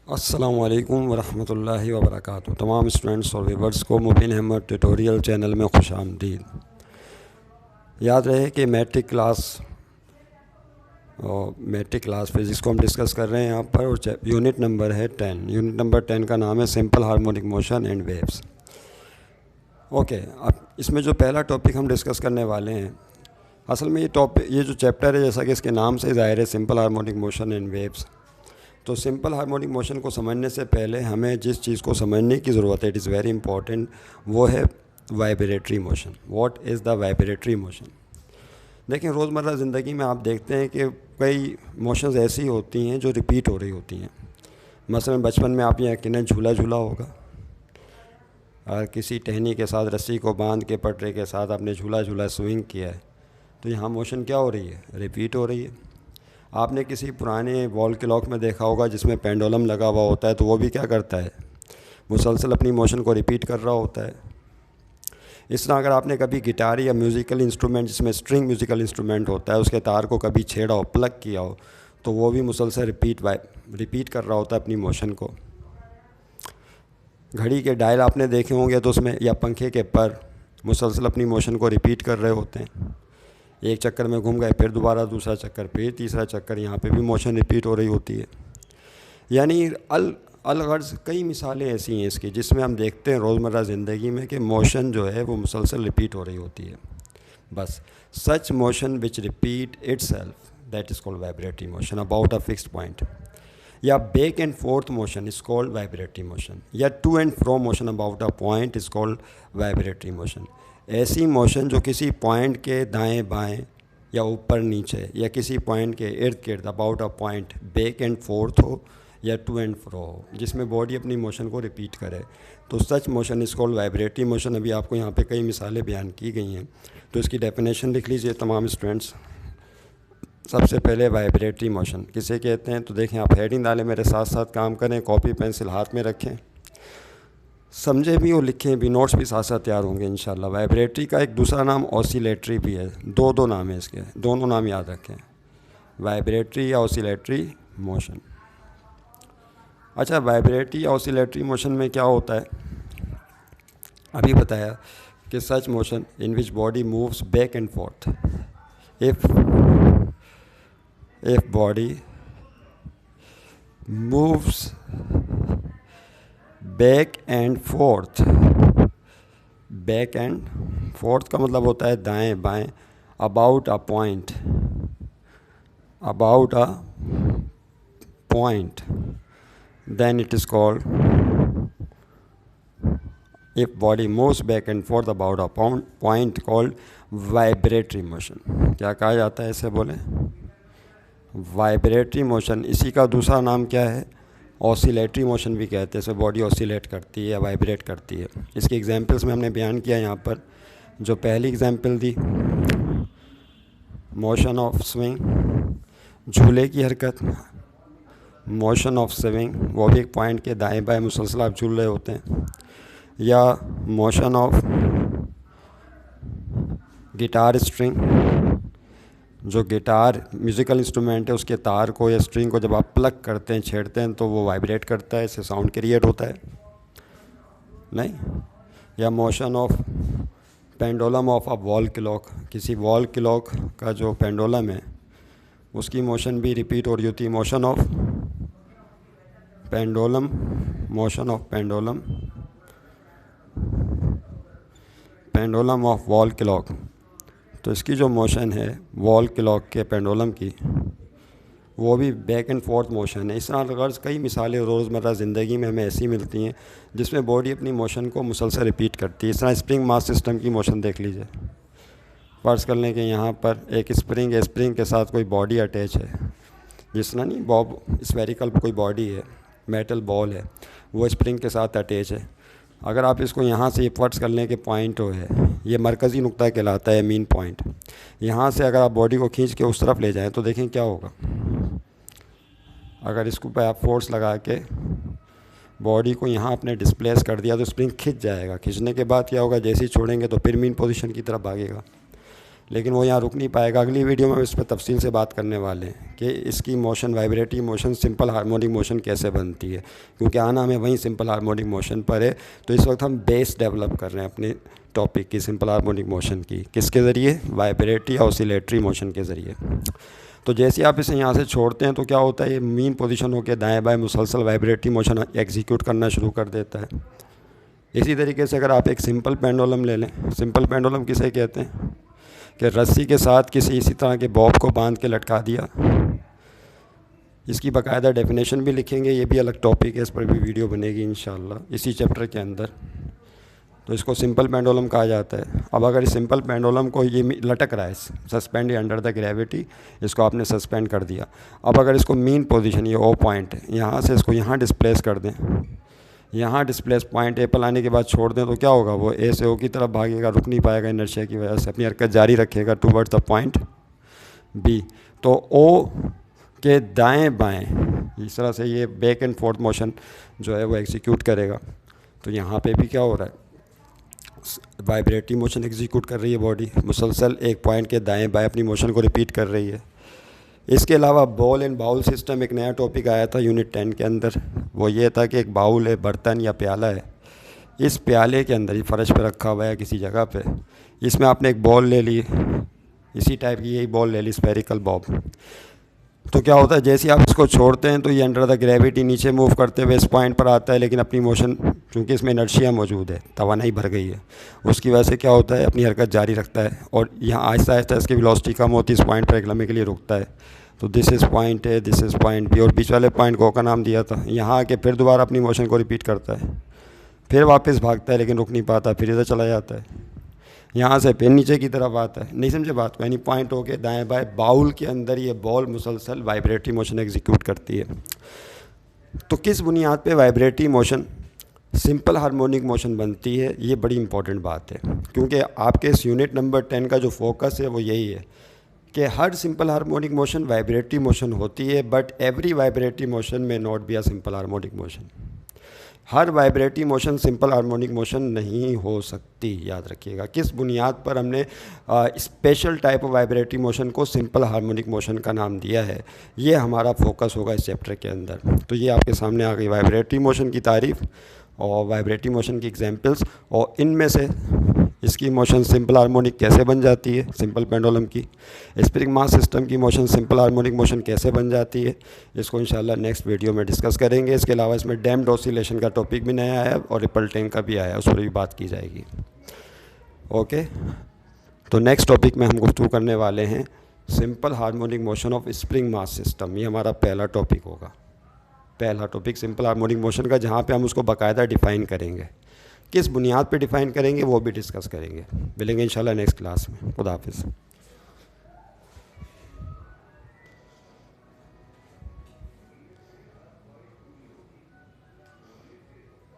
अस्सलामुअलैकुम वरहमतुल्लाहि वबरकातुहू। तमाम स्टूडेंट्स और व्यूवर्स को मुबीन अहमद ट्यूटोरियल चैनल में खुशामदीद। याद रहे कि मैट्रिक क्लास फिज़िक्स को हम डिस्कस कर रहे हैं यहाँ पर, और यूनिट नंबर है 10। यूनिट नंबर 10 का नाम है simple harmonic motion and waves. Okay, अब इसमें जो पहला टॉपिक हम डिस्कस करने वाले हैं, असल में ये जो चैप्टर है, जैसा कि इसके नाम से ज़ाहिर है, simple harmonic motion and waves. तो सिंपल हार्मोनिक मोशन को समझने से पहले हमें जिस चीज़ को समझने की ज़रूरत है, इट इज़ वेरी इंपॉर्टेंट, वो है vibratory motion. What is the vibratory motion? देखें, रोज़मर्रा ज़िंदगी में आप देखते हैं कि कई मोशंस ऐसी होती हैं जो रिपीट हो रही होती हैं। मसलन बचपन में आप यकीनन झूला झूला होगा, और किसी टहनी के साथ रस्सी को बांध के पटरे के साथ आपने झूला झूला स्विंग किया है, तो यहाँ मोशन क्या हो रही है? रिपीट हो रही है। आपने किसी पुराने वॉल क्लॉक में देखा होगा जिसमें पेंडुलम लगा हुआ होता है, तो वो भी क्या करता है? मुसलसल अपनी मोशन को रिपीट कर रहा होता है। इस तरह अगर आपने कभी गिटार या म्यूज़िकल इंस्ट्रूमेंट, जिसमें स्ट्रिंग म्यूज़िकल इंस्ट्रूमेंट होता है, उसके तार को कभी छेड़ा हो, प्लग किया हो, तो वो भी मुसलसल रिपीट कर रहा होता है अपनी मोशन को। घड़ी के डायल आपने देखे होंगे, तो उसमें या पंखे के पर मुसलसल अपनी मोशन को रिपीट कर रहे होते हैं। एक चक्कर में घूम गए, फिर दोबारा दूसरा चक्कर, फिर तीसरा चक्कर, यहाँ पे भी मोशन रिपीट हो रही होती है। यानी अलगर्ज कई मिसालें ऐसी हैं इसकी, जिसमें हम देखते हैं रोज़मर्रा ज़िंदगी में कि मोशन जो है वो मुसलसल रिपीट हो रही होती है। बस such motion which repeat itself, that is called vibratory motion about a fixed point. या back and forth motion is called vibratory motion. या to and fro motion about a point is called vibratory motion. ऐसी motion जो किसी point के दाएं बाएं या ऊपर नीचे या किसी पॉइंट के इर्द गिर्द about a point back and fourth हो या टू एंड फ्रो हो, जिसमें बॉडी अपनी मोशन को रिपीट करे, तो such motion is called vibratory motion. अभी आपको यहाँ पे कई मिसालें बयान की गई हैं, तो इसकी डेफिनेशन लिख लीजिए तमाम स्टूडेंट्स। सबसे पहले वाइब्रेटरी मोशन किसे कहते हैं? तो देखें, आप हेडिंग डालें, मेरे साथ साथ काम करें, कॉपी पेंसिल हाथ में रखें, समझे भी और लिखें भी, नोट्स भी साथ साथ तैयार होंगे इंशाल्लाह। वाइब्रेटरी का एक दूसरा नाम ऑसिलेटरी भी है। दो नाम है इसके, दोनों नाम याद रखें, वाइब्रेटरी या ऑसिलेटरी मोशन। अच्छा, वाइब्रेटरी या ऑसिलेटरी मोशन में क्या होता है? अभी बताया कि such motion in which body moves back and forth. If body moves back and forth, back and forth का मतलब होता है दाएं बाएं, about a point, then it is called, if body moves back and forth about a point called vibratory motion. क्या कहा जाता है इसे? बोले वाइब्रेटरी मोशन। इसी का दूसरा नाम क्या है? ऑसिलेटरी मोशन भी कहते हैं। इसे बॉडी ऑसिलेट करती है या वाइब्रेट करती है। इसकी एग्जांपल्स में हमने बयान किया यहाँ पर। जो पहली example the, motion of swing, झूले की हरकत, मोशन ऑफ स्विंग, वो भी एक पॉइंट के दाएं बाएं मुसलसल आप झूल रहे होते हैं। या मोशन ऑफ गिटार स्ट्रिंग, जो गिटार म्यूज़िकल इंस्ट्रूमेंट है, उसके तार को या स्ट्रिंग को जब आप प्लग करते हैं, छेड़ते हैं, तो वो वाइब्रेट करता है, इससे साउंड क्रिएट होता है, नहीं? या motion of pendulum of a wall clock, किसी वॉल क्लॉक का जो पेंडुलम है उसकी मोशन भी रिपीट हो रही होती है। Motion of pendulum, pendulum of wall clock, तो इसकी जो मोशन है वॉल क्लॉक के पेंडुलम की, वो भी बैक एंड फोर्थ मोशन है। इस तरह गर्ज कई मिसालें रोज़मर्रा ज़िंदगी में हमें ऐसी मिलती हैं जिसमें बॉडी अपनी मोशन को मुसलसल रिपीट करती है। इस तरह स्प्रिंग मास सिस्टम की मोशन देख लीजिए। फ़र्ज़ कर लें कि यहाँ पर एक स्प्रिंग है, स्प्रिंग के साथ कोई बॉडी अटैच है, जिस तरह नहीं बॉब स्फेरिकल कोई बॉडी है, मेटल बॉल है, वो स्प्रिंग के साथ अटैच है। अगर आप इसको यहाँ से फ़र्ज़ कर लें कि पॉइंट हो है, ये मरकज़ी नुक्ता कहलाता है, मीन पॉइंट। यहाँ से अगर आप बॉडी को खींच के उस तरफ ले जाएं, तो देखें क्या होगा। अगर इसको पे आप फोर्स लगा के बॉडी को यहाँ आपने डिस्प्लेस कर दिया, तो स्प्रिंग खिंच जाएगा। खींचने के बाद क्या होगा? जैसे ही छोड़ेंगे तो फिर मीन पोजीशन की तरफ भागेगा। लेकिन वो यहाँ रुक नहीं पाएगा। अगली वीडियो में हम इस पर तफसील से बात करने वाले हैं कि इसकी motion, vibratory motion, simple harmonic motion कैसे बनती है, क्योंकि आना हमें वहीं सिंपल हार्मोनिक मोशन पर है। तो इस वक्त हम बेस डेवलप कर रहे हैं अपने टॉपिक की, सिंपल हार्मोनिक मोशन की। किसके ज़रिए? वाइब्रेटरी ऑसिलेटरी मोशन के ज़रिए। तो जैसे आप इसे यहाँ से छोड़ते हैं तो क्या होता है, ये मीन पोजीशन होकर दाएं बाएं मुसलसल वाइब्रेटरी मोशन एग्जीक्यूट करना शुरू कर देता है। इसी तरीके से अगर आप एक सिंपल पेंडुलम ले लें, सिंपल पेंडुलम किसे कहते हैं कि रस्सी के साथ किसी इसी तरह के बॉब को बांध के लटका दिया। इसकी बाकायदा डेफिनेशन भी लिखेंगे, ये भी अलग टॉपिक है, इस पर भी वीडियो बनेगी इंशाल्लाह इसी चैप्टर के अंदर। तो इसको सिंपल पेंडुलम कहा जाता है। अब अगर इस सिंपल पेंडुलम को ये लटक रहा है सस्पेंड अंडर द ग्रेविटी, इसको आपने सस्पेंड कर दिया। अब अगर इसको मीन पोजीशन, ये ओ पॉइंट है, यहाँ से इसको यहाँ डिस्प्लेस कर दें, यहाँ डिस्प्लेस पॉइंट ए पर लाने के बाद छोड़ दें, तो क्या होगा, वो ए से ओ की तरफ भागेगा, रुक नहीं पाएगा इनर्शिया की वजह से, अपनी हरकत जारी रखेगा टूवर्ड्स द पॉइंट बी। तो ओ के दाएं बाएं इस तरह से ये बैक एंड फोर्थ मोशन जो है वो एग्जीक्यूट करेगा। तो यहाँ पे भी क्या हो रहा है, वाइब्रेटरी मोशन एग्जीक्यूट कर रही है बॉडी, मुसलसल एक पॉइंट के दाएं बाएं अपनी मोशन को रिपीट कर रही है। इसके अलावा बॉल एंड बाउल सिस्टम एक नया टॉपिक आया था यूनिट 10 के अंदर। वो ये था कि एक बाउल है, बर्तन या प्याला है, इस प्याले के अंदर, ये फ़र्श पे रखा हुआ है किसी जगह पे, इसमें आपने एक बॉल ले ली, इसी टाइप की यही बॉल ले ली, स्फेरिकल बॉल। तो क्या होता है, जैसे आप इसको छोड़ते हैं तो ये अंडर द ग्रेविटी नीचे मूव करते हुए इस पॉइंट पर आता है, लेकिन अपनी मोशन, चूँकि इसमें इनर्शिया मौजूद है, तवानाई भर गई है, उसकी वजह से क्या होता है, अपनी हरकत जारी रखता है। और यहाँ आहिस्ता आहिस्ता इसकी वेलोसिटी कम होती है, इस पॉइंट पर एक लम्हे के लिए रुकता है। तो this is point A, this is point B, और बीच वाले पॉइंट को का नाम दिया था। यहाँ आके फिर दोबारा अपनी मोशन को रिपीट करता है, फिर वापस भागता है, लेकिन रुक नहीं पाता, फिर इधर चला जाता है, यहाँ से फिर नीचे की तरफ आता है। नहीं समझे बात को? यानी पॉइंट हो के दाएं बाएं बाउल के अंदर ये बॉल मुसलसल वाइब्रेटरी मोशन एग्जीक्यूट करती है। तो किस बुनियाद पे vibratory motion simple harmonic motion बनती है, ये बड़ी इंपॉर्टेंट बात है, क्योंकि आपके इस यूनिट नंबर 10 का जो फोकस है वो यही है कि हर simple harmonic motion vibratory motion होती है, बट एवरी वाइब्रेटरी मोशन में not be a simple harmonic motion. Her vibratory motion simple harmonic motion नहीं हो सकती, याद रखिएगा। किस बुनियाद पर हमने special type of vibratory motion को सिंपल हार्मोनिक मोशन का नाम दिया है, ये हमारा फोकस होगा इस चैप्टर के अंदर। तो ये आपके सामने आ गई वाइब्रेटरी मोशन की तारीफ़ और वाइब्रेटरी मोशन की एग्जांपल्स, और इनमें से इसकी मोशन सिंपल हार्मोनिक कैसे बन जाती है, सिंपल पेंडुलम की, स्प्रिंग मास सिस्टम की मोशन सिंपल हार्मोनिक मोशन कैसे बन जाती है, इसको इंशाल्लाह नेक्स्ट वीडियो में डिस्कस करेंगे। इसके अलावा इसमें डैम्प्ड ऑसिलेशन का टॉपिक भी नया है और रिपल टैंक का भी आया है, उस पर भी बात की जाएगी। ओके, तो नेक्स्ट टॉपिक में हम गुफ्तगू करने वाले हैं simple harmonic motion of spring mass system. ये हमारा पहला टॉपिक होगा, पहला टॉपिक सिंपल हार्मोनिक मोशन का, जहाँ पे हम उसको बाकायदा डिफ़ाइन करेंगे, किस बुनियाद पे डिफ़ाइन करेंगे वो भी डिस्कस करेंगे। मिलेंगे इंशाल्लाह नेक्स्ट क्लास में। खुदा हाफिज़।